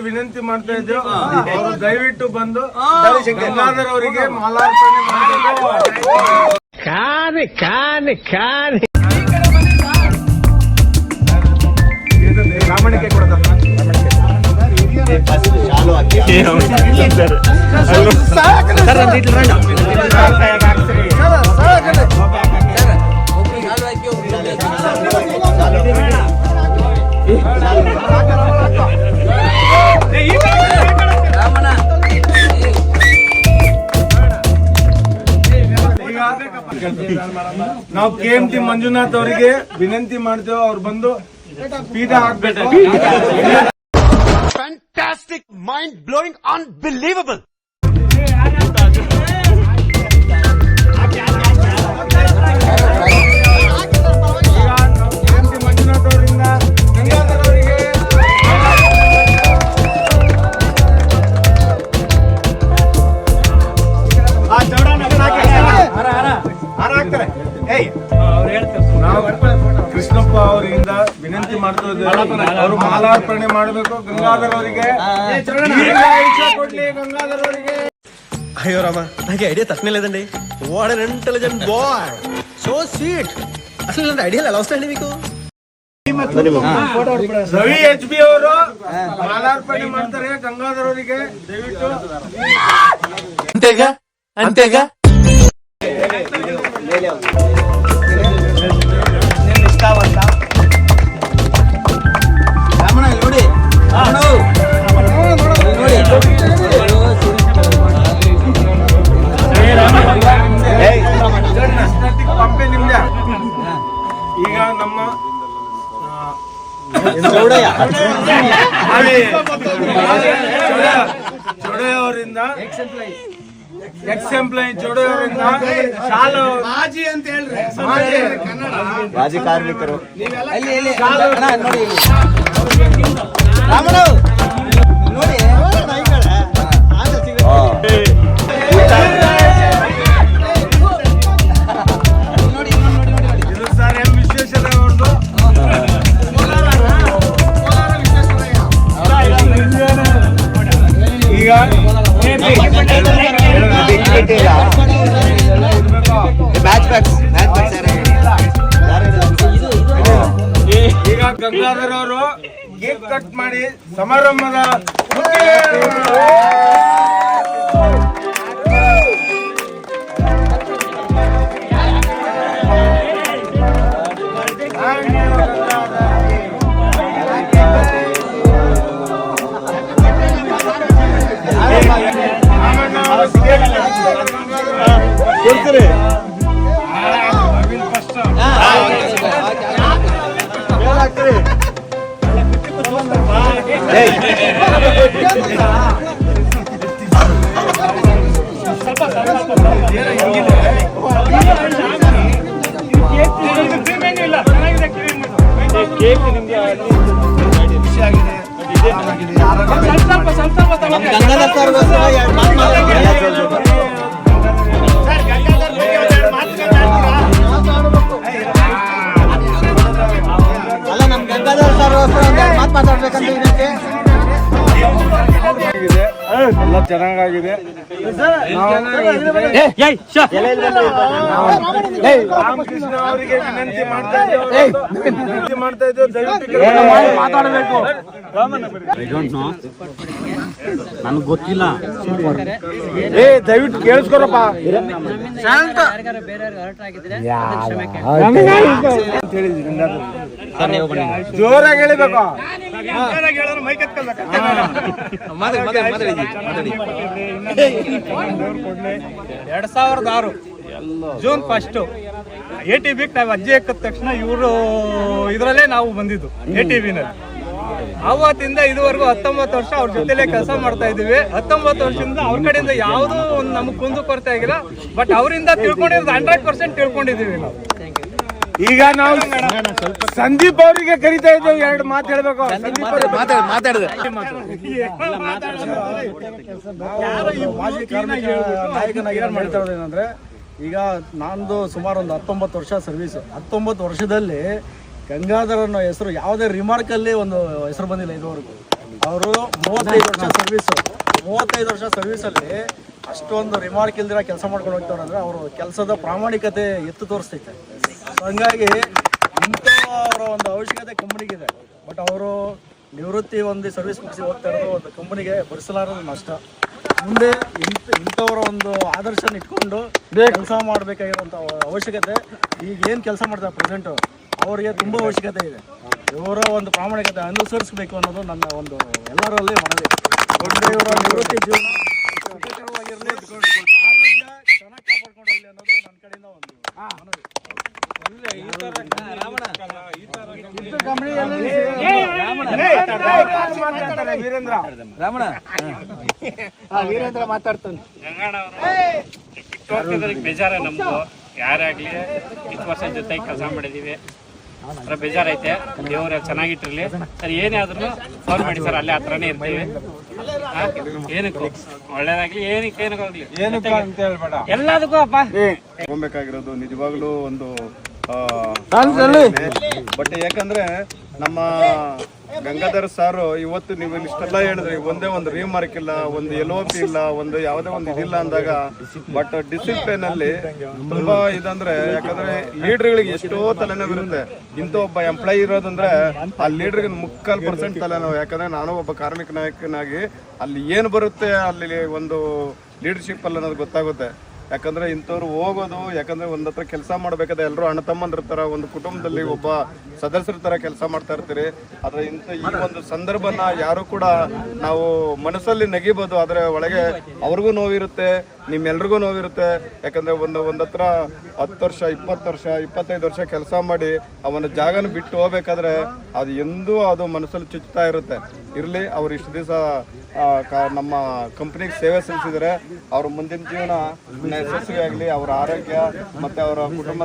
ವಿನಂತಿ ಮಾಡ್ತಾ ಇದ್ದೇವೆ, ಅವರು ದಯವಿಟ್ಟು ಬಂದು ಗಂಗಾಧರ್ ಅವರಿಗೆ ಮಾಲಾರ್ಪಣೆ ಮಾಡಬೇಕು. ರಾಮಣಿಕೆ ಕೊಡೋದಲ್ಲ ನಾವು KMT ಮಂಜುನಾಥ್ ಅವರಿಗೆ ವಿನಂತಿ ಮಾಡ್ತೇವೆ, ಅವ್ರು ಬಂದು ಪೀಠ ಹಾಕ್ಬೇಕು. Fantastic, mind-blowing, unbelievable. KMT Manjunath ಅವರಿಂದ ಗಂಗಾಧರ್ ಅವರಿಗೆ ನಾವು ಕೃಷ್ಣಪ್ಪ ಅವರಿಂದ ವಿನಂತಿ ಮಾಡ್ತಾ ಇದ್ದೇವೆ, ಅವರು ಮಾಲಾರ್ಪಣೆ ಮಾಡಬೇಕು ಗಂಗಾಧರ್ ಅವರಿಗೆ. ಕೊಡ್ಲಿ ಗಂಗಾಧರ್ ಅವರಿಗೆ. అయ్యో రామా, నాకు ఐడియా తక్కువ లేదండి. What an intelligent boy, so sweet. అసలు ఇలాంటి ఐడియాలు ఎలా వస్తాయండి మీకు? ರವಿ HB ಅವರು ಮಾಲಾರ್ಪಣೆ ಮಾಡ್ತಾರೆ ಗಂಗಾಧರ್ ಅವರಿಗೆ, ದಯವಿಟ್ಟು. అంతేగా అంతేగా ಪಂಪೆ ನಿಮ್ದೆ. ಈಗ ನಮ್ಮ ಚೌಡಯ್ಯ ಅವರಿಂದ ಎಕ್ಸ್ ಎಂಪ್ಲಾಯಿ ಚೌಡಯ್ಯ ಅವರಿಂದ ಶಾಲು ಮಾಜಿ ಅಂತ ಹೇಳ್ರಿ, ಮಾಜಿ ಕಾರ್ಮಿಕರು ಇದು ಸರ್ ಎಂ ವಿಶ್ವೇಶ್ವರಯ್ಯ ಅವ್ರದ್ದು. ಈಗ ಈಗ ಗಂಗಾಧರ್ ಅವರು ಕೇಕ್ ಕಟ್ ಮಾಡಿ ಸಮಾರಂಭದ ಎಲ್ಲ ಚೆನ್ನಾಗಿದೆ. ರಾಮಕೃಷ್ಣ ಅವರಿಗೆ ವಿನಂತಿ ಮಾಡ್ತಾ ಇದ್ದೇವೆ, ಮಾತಾಡಬೇಕು. ನನಗೆ ಗೊತ್ತಿಲ್ಲ, ದಯವಿಟ್ಟು ಕೇಳಿಸ್ಕೊರಪ್ಪ. ಜೋರಾಗಿ ಹೇಳಿಬೇಕು. 2006 ಜೂನ್ 1 ATV ನಾವು ಅಜ್ಜಿ ಎಕ್ಕಿದ ತಕ್ಷಣ ಇವರು ಇದರಲ್ಲೇ ನಾವು ಬಂದಿದ್ದು ATVನಲ್ಲಿ. ಅವತ್ತಿಂದ ಇದುವರೆಗೂ 19 ವರ್ಷ ಅವ್ರ ಜೊತೆಲೇ ಕೆಲಸ ಮಾಡ್ತಾ ಇದೀವಿ. 19 ವರ್ಷದಿಂದ ಅವ್ರ ಕಡೆಯಿಂದ ಯಾವುದೂ ಒಂದು ನಮಗೆ ಕುಂದು ಕೊರತೆ ಆಗಿಲ್ಲ. ಬಟ್ ಅವರಿಂದ ತಿಳ್ಕೊಂಡಿರೋದು 100% ತಿಳ್ಕೊಂಡಿದೀವಿ ನಾವು. ಈಗ ನಾವು ಸಂದೀಪ್ ಅವರಿಗೆ ಕರಿತಾ ಇದ್ದೇವೆ, 2 ಮಾತು ಹೇಳ್ಬೇಕು. ನಾಯಕನಾಗಿ ಏನ್ ಮಾಡ್ತಾ ಇರೋದೇನಂದ್ರೆ, ಈಗ ನಂದು ಸುಮಾರು ಒಂದು 19 ವರ್ಷ ಸರ್ವಿಸ್. 19 ವರ್ಷದಲ್ಲಿ ಗಂಗಾಧರ್ ಅನ್ನೋ ಹೆಸರು ಯಾವುದೇ ರಿಮಾರ್ಕಲ್ಲಿ ಒಂದು ಹೆಸರು ಬಂದಿಲ್ಲ ಇದುವರೆಗೂ. ಅವರು 35 ವರ್ಷ ಸರ್ವಿಸಲ್ಲಿ ಅಷ್ಟೊಂದು ರಿಮಾರ್ಕ್ ಇಲ್ದಿರ ಕೆಲಸ ಮಾಡ್ಕೊಂಡು ಹೋಗ್ತಾರೆ ಅಂದರೆ ಅವರು ಕೆಲಸದ ಪ್ರಾಮಾಣಿಕತೆ ಎತ್ತು ತೋರಿಸ್ತೈತೆ. ಹಂಗಾಗಿ ಇಂಥವರ ಒಂದು ಅವಶ್ಯಕತೆ ಕಂಪ್ನಿಗಿದೆ. ಬಟ್ ಅವರು ನಿವೃತ್ತಿ ಒಂದು ಸರ್ವಿಸ್ ಮುಗಿಸಿ ಹೋಗ್ತಾ ಇರೋದು ಒಂದು ಕಂಪ್ನಿಗೆ ಭರಿಸಲಾರದು ನಷ್ಟ. ಮುಂದೆ ಇಂಥವರ ಒಂದು ಆದರ್ಶನ ಇಟ್ಕೊಂಡು ಕೆಲಸ ಮಾಡಬೇಕಾಗಿರೋಂಥ ಅವಶ್ಯಕತೆ ಈಗ ಏನು ಕೆಲಸ ಮಾಡ್ತಾರೆ ಪ್ರೆಸೆಂಟು ಅವರಿಗೆ ತುಂಬ ಅವಶ್ಯಕತೆ ಇದೆ. ಇವರ ಒಂದು ಪ್ರಾಮಾಣಿಕತೆ ಅನುಸರಿಸಬೇಕು ಅನ್ನೋದು ನನ್ನ ಒಂದು ಎಲ್ಲರಲ್ಲಿ ಮನವಿ. ಇವರ ನಿವೃತ್ತಿ ಜೀವನ ಸುಖಕರವಾಗಿರಲಿ, ಆರೋಗ್ಯ ಚೆನ್ನಾಗಿ ಕಾಪಾಡ್ಕೊಂಡು ಹೋಗಲಿ ಅನ್ನೋದು ನನ್ನ ಕಡೆಯಿಂದ ಒಂದು ಮನವಿ. ವೀರೇಂದ್ರ ಮಾತಾಡ್ತಾನೆ. ಬೇಜಾರ ನಮ್ದು ಯಾರಾಗ್ಲಿ ಇಷ್ಟು ವರ್ಷ ಜೊತೆಗೆ ಕೆಲಸ ಮಾಡಿದೀವಿ, ಅದ್ರ ಬೇಜಾರೈತೆ. ದೇವ್ರ ಚೆನ್ನಾಗಿಟ್ಟಿರ್ಲಿ ಸರ್. ಏನೇ ಆದ್ರೂ ಫೋನ್ ಮಾಡಿ ಸರ್, ಅಲ್ಲೇ ಹತ್ರನೇ ಇರ್ತೀವಿ. ಏನಕ್ಕೂ ಒಳ್ಳೇದಾಗ್ಲಿ, ಏನಕ್ಕೆ ಏನಕ್ಕಾಗ್ಲಿ, ಏನಕ್ಕೆ ಅಂತ ಹೇಳ್ಬೇಡ, ಎಲ್ಲದಕ್ಕೂ ಅಪ್ಪ ಹೋಗ್ಬೇಕಾಗಿರೋದು ನಿಜವಾಗ್ಲೂ ಒಂದು ಬಟ್ ಯಾಕಂದ್ರೆ ನಮ್ಮ ಗಂಗಾಧರ್ ಸಾರು ಇವತ್ತು ನೀವು ಇಷ್ಟೆಲ್ಲ ಹೇಳಿದ್ರಿ, ಒಂದೇ ಒಂದು ರಿಮಾರ್ಕ್ ಇಲ್ಲ, ಒಂದು LOP ಇಲ್ಲ, ಒಂದು ಯಾವುದೇ ಒಂದು ಇದಿಲ್ಲ ಅಂದಾಗ, ಬಟ್ ಡಿಸಿಪ್ಲಿನ್ ಅಲ್ಲಿ ತುಂಬಾ ಇದಂದ್ರೆ, ಯಾಕಂದ್ರೆ ಲೀಡರ್ಗಳಿಗೆ ಎಷ್ಟೋ ತಲೆನೋವಿರುತ್ತೆ. ಇಂಥ ಒಬ್ಬ ಎಂಪ್ಲಾಯಿ ಇರೋದಂದ್ರೆ ಆ ಲೀಡರ್ಗೆ 3/4% ತಲೆನೋವು. ಯಾಕಂದ್ರೆ ನಾನು ಒಬ್ಬ ಕಾರ್ಮಿಕ ನಾಯಕನಾಗಿ ಅಲ್ಲಿ ಏನು ಬರುತ್ತೆ ಅಲ್ಲಿ ಒಂದು ಲೀಡರ್ಶಿಪ್ ಅಲ್ಲಿ ಅನ್ನೋದು ಗೊತ್ತಾಗುತ್ತೆ. ಯಾಕಂದ್ರೆ ಇಂಥವ್ರು ಹೋಗೋದು, ಯಾಕಂದ್ರೆ ಒಂದ್ ಹತ್ರ ಕೆಲಸ ಮಾಡ್ಬೇಕಾದ್ರೆ ಎಲ್ಲರೂ ಅಣ್ಣ ತಮ್ಮಂದ್ರ ತರ ಒಂದು ಕುಟುಂಬದಲ್ಲಿ ಒಬ್ಬ ಸದಸ್ಯರ ತರ ಕೆಲಸ ಮಾಡ್ತಾ ಇರ್ತೀರಿ. ಆದ್ರೆ ಈ ಒಂದು ಸಂದರ್ಭನ ಯಾರು ಕೂಡ ನಾವು ಮನಸ್ಸಲ್ಲಿ ನೆಗಿಬೋದು, ಆದ್ರೆ ಒಳಗೆ ಅವ್ರಿಗೂ ನೋವಿರುತ್ತೆ, ನಿಮ್ಮೆಲ್ರಿಗೂ ನೋವಿರುತ್ತೆ. ಯಾಕಂದ್ರೆ ಒಂದ್ ಹತ್ರ 10 ವರ್ಷ 20 ವರ್ಷ 25 ವರ್ಷ ಕೆಲಸ ಮಾಡಿ ಅವನ ಜಾಗನ ಬಿಟ್ಟು ಹೋಗ್ಬೇಕಾದ್ರೆ ಅದು ಎಂದೂ ಅದು ಮನಸ್ಸಲ್ಲಿ ಚುಚ್ತಾ ಇರುತ್ತೆ. ಇರ್ಲಿ, ಅವ್ರು ಇಷ್ಟು ದಿವಸ ನಮ್ಮ ಕಂಪ್ನಿಗೆ ಸೇವೆ ಸಲ್ಲಿಸಿದರೆ ಅವ್ರ ಮುಂದಿನ ಜೀವನ ಯಶಸ್ವಿ ಆಗಲಿ, ಅವರ ಆರೋಗ್ಯ ಮತ್ತೆ ಅವರ ಕುಟುಂಬ